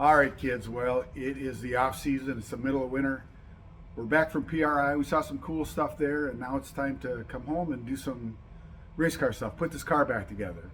All right, kids. Well, it is the off season. It's the middle of winter. We're back from PRI. We saw some cool stuff there, and now it's time to come home and do some race car stuff. Put this car back together.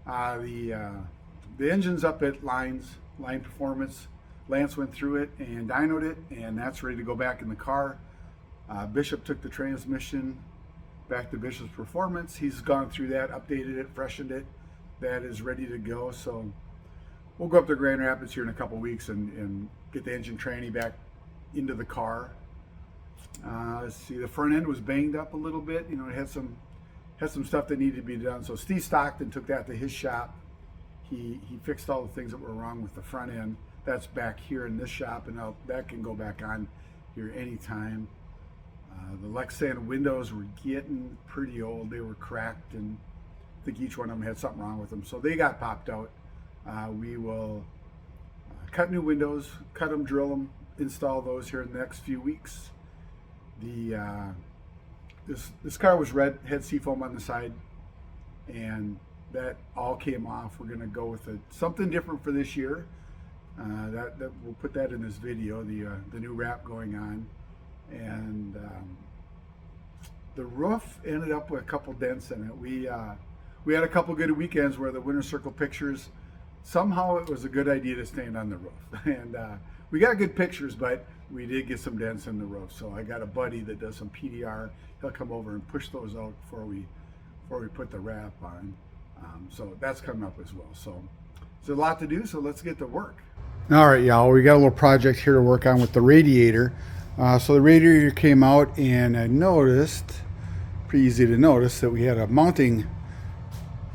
The engine's up at Line Performance. Lance went through it and dynoed it, and that's ready to go back in the car. Bishop took the transmission back to Bishop's Performance. He's gone through that, updated it, freshened it. That is ready to go. So we'll go up to Grand Rapids here in a couple weeks and get the engine tranny back into the car. Let's see, the front end was banged up a little bit. You know, it had some stuff that needed to be done. So Steve Stockton took that to his shop. He fixed all the things that were wrong with the front end. That's back here in this shop, and that can go back on here anytime. The Lexan windows were getting pretty old. They were cracked, and I think each one of them had something wrong with them. So they got popped out. We will cut new windows, cut them, drill them, install those here in the next few weeks. This car was red, had seafoam on the side, and that all came off. We're going to go with something different for this year. That we'll put that in this video. The new wrap going on, and the roof ended up with a couple dents in it. We had a couple good weekends where the Winter Circle pictures. Somehow it was a good idea to stand on the roof, and we got good pictures, but we did get some dents in the roof. So I got a buddy that does some PDR. He'll come over and push those out before we put the wrap on. So that's coming up as well. So there's a lot to do. So let's get to work. All right, y'all. We got a little project here to work on with the radiator. So the radiator came out, and I noticed, pretty easy to notice, that we had a mounting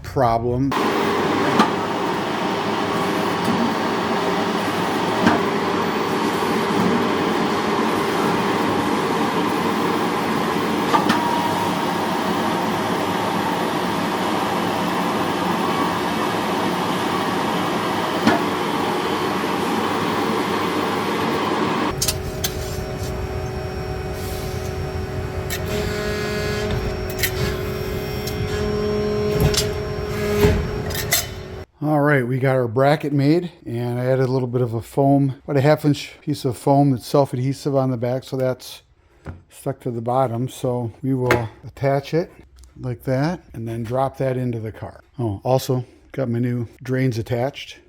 problem. All right, we got our bracket made, and I added a little bit of a foam, about a 1/2-inch piece of foam that's self-adhesive on the back, so that's stuck to the bottom. So we will attach it like that and then drop that into the car. Oh, also got my new drains attached.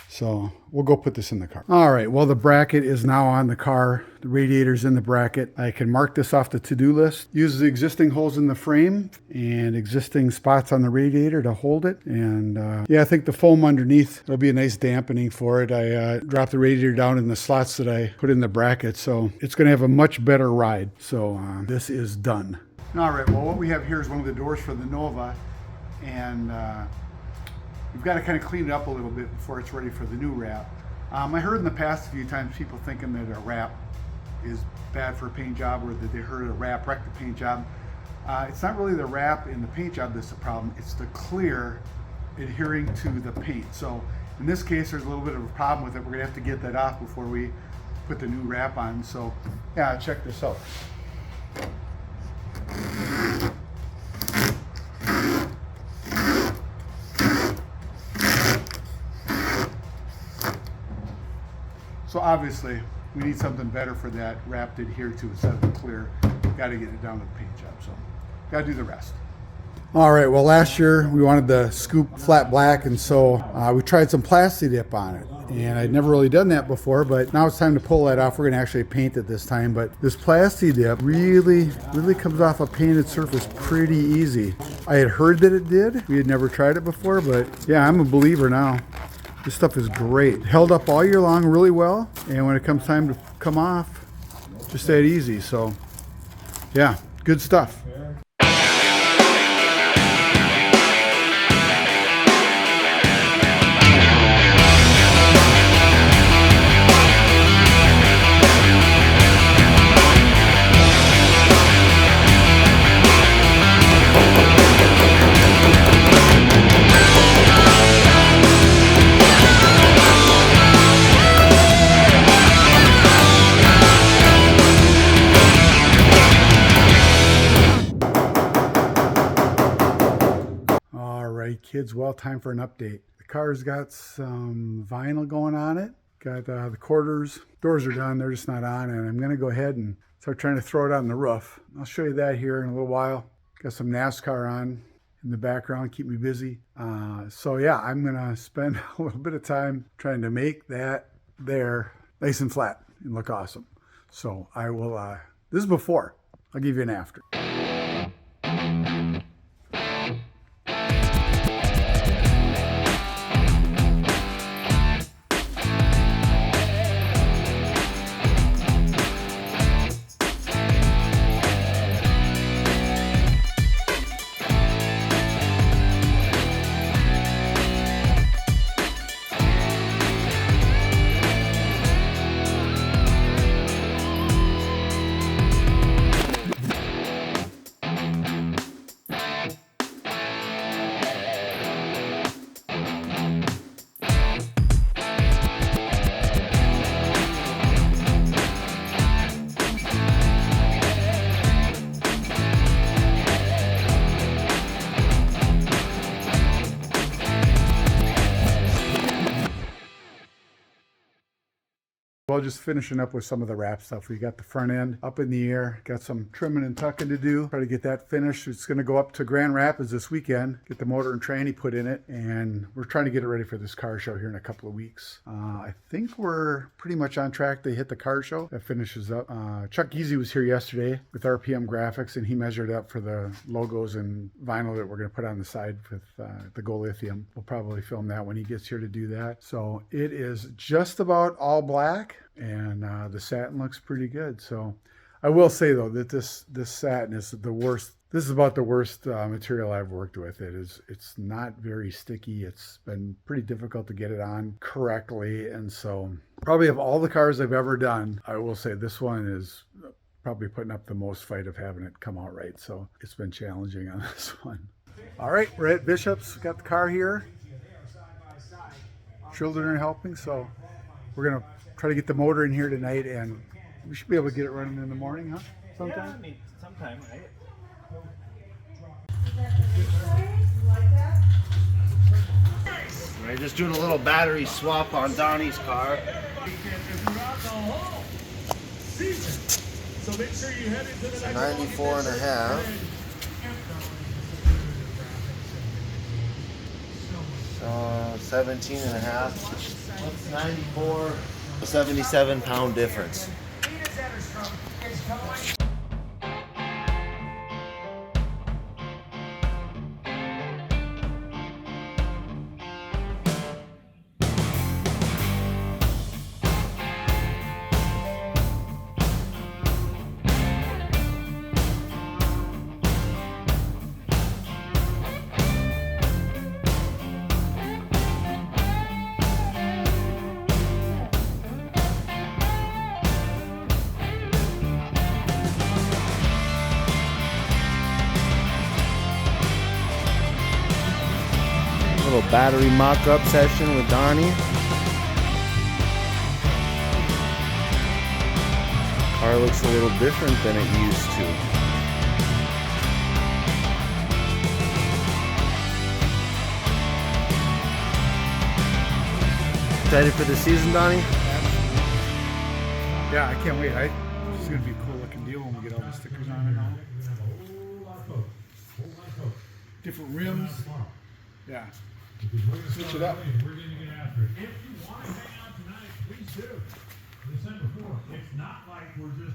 So we'll go put this in the car. All right, well, the bracket is now on the car. The radiator's in the bracket. I can mark this off the to-do list. Use the existing holes in the frame and existing spots on the radiator to hold it. And yeah, I think the foam underneath will be a nice dampening for it. I dropped the radiator down in the slots that I put in the bracket, so it's gonna have a much better ride. So this is done. All right, well, what we have here is one of the doors for the Nova, and we've got to kind of clean it up a little bit before it's ready for the new wrap. I heard in the past a few times people thinking that a wrap is bad for a paint job, or that they heard a wrap wrecked the paint job. It's not really the wrap in the paint job that's the problem. It's the clear adhering to the paint. So in this case, there's a little bit of a problem with it. We're going to have to get that off before we put the new wrap on. So yeah, check this out. So obviously, we need something better for that wrap to adhere to instead of the clear. Got to get it down to the paint job, so got to do the rest. All right, well, last year we wanted the scoop flat black, and so we tried some plasti dip on it. And I'd never really done that before, but now it's time to pull that off. We're going to actually paint it this time, but this plasti dip really comes off a painted surface pretty easy. I had heard that it did. We had never tried it before, but yeah, I'm a believer now. This stuff is great. Held up all year long really well, and when it comes time to come off, just that easy. So yeah, good stuff. Kids, well, time for an update. The car's got some vinyl going on it. Got the quarters. Doors are done. They're just not on. And I'm going to go ahead and start trying to throw it on the roof. I'll show you that here in a little while. Got some NASCAR on in the background, keep me busy. So yeah, I'm going to spend a little bit of time trying to make that there nice and flat and look awesome. So I will, this is before. I'll give you an after. Well, just finishing up with some of the wrap stuff. We got the front end up in the air, got some trimming and tucking to do. Try to get that finished. It's going to go up to Grand Rapids this weekend, get the motor and tranny put in it, and we're trying to get it ready for this car show here in a couple of weeks. I think we're pretty much on track to hit the car show. That finishes up. Chuck Easy was here yesterday with RPM Graphics, and he measured up for the logos and vinyl that we're going to put on the side with the Go Lithium. We'll probably film that when he gets here to do that. So it is just about all black. And the satin looks pretty good. So I will say though that this satin is the worst. This is about the worst material I've worked with. It's not very sticky. It's been pretty difficult to get it on correctly. And so probably of all the cars I've ever done, I will say this one is probably putting up the most fight of having it come out right. So it's been challenging on this one. All right, we're at Bishop's. Got the car here. Children are helping, so we're gonna try to get the motor in here tonight, and we should be able to get it running in the morning, huh? Sometime? Yeah, I mean, sometime, right? We're just doing a little battery swap on Donnie's car. So make sure you head into the 94 and a half. 17 and a half. What's 94? 77-pound difference. Little battery mock-up session with Donnie. Car looks a little different than it used to. Excited for the season, Donnie? Yeah, I can't wait. It's gonna be a cool looking deal when we get all the stickers on and all. Different rims. Yeah. Switch it up. We're going to get after it. If you want to hang out tonight, please do. December 4th. It's not like we're just,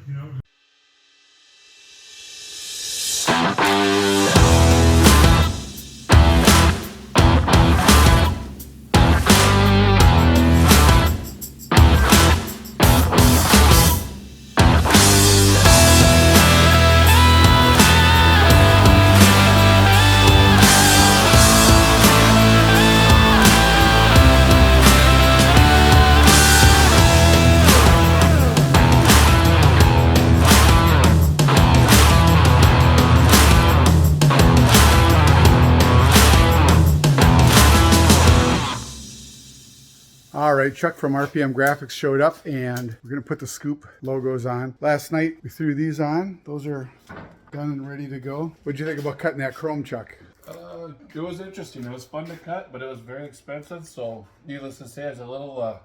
All right, Chuck from RPM Graphics showed up, and we're going to put the Scoop logos on. Last night, we threw these on. Those are done and ready to go. What'd you think about cutting that chrome, Chuck? It was interesting. It was fun to cut, but it was very expensive. So, needless to say, I was a little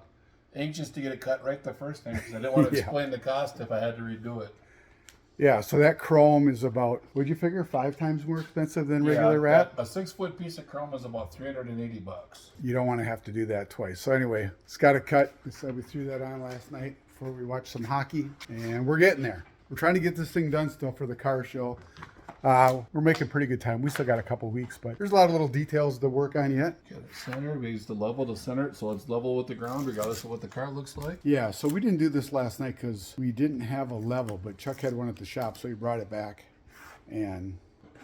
anxious to get it cut right the first time because I didn't want to Yeah. explain the cost if I had to redo it. Yeah, so that chrome is about, what'd you figure, 5 times more expensive than regular wrap? A 6-foot piece of chrome is about $380. You don't want to have to do that twice. So anyway, it's got a cut. We said we threw that on last night before we watched some hockey, and we're getting there. We're trying to get this thing done still for the car show. We're making pretty good time. We still got a couple weeks, but there's a lot of little details to work on yet. Get it centered. We use the level to center it so it's level with the ground regardless of what the car looks like. Yeah, so we didn't do this last night because we didn't have a level, but Chuck had one at the shop, so he brought it back. And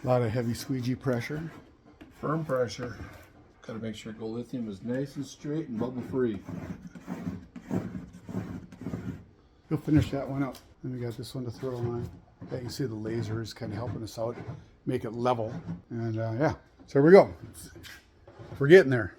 a lot of heavy squeegee pressure. Firm pressure. Got to make sure Go Lithium is nice and straight and bubble free. We'll finish that one up. Then we got this one to throw on. Yeah, you can see the laser is kind of helping us out, make it level. And yeah, so here we go. We're getting there.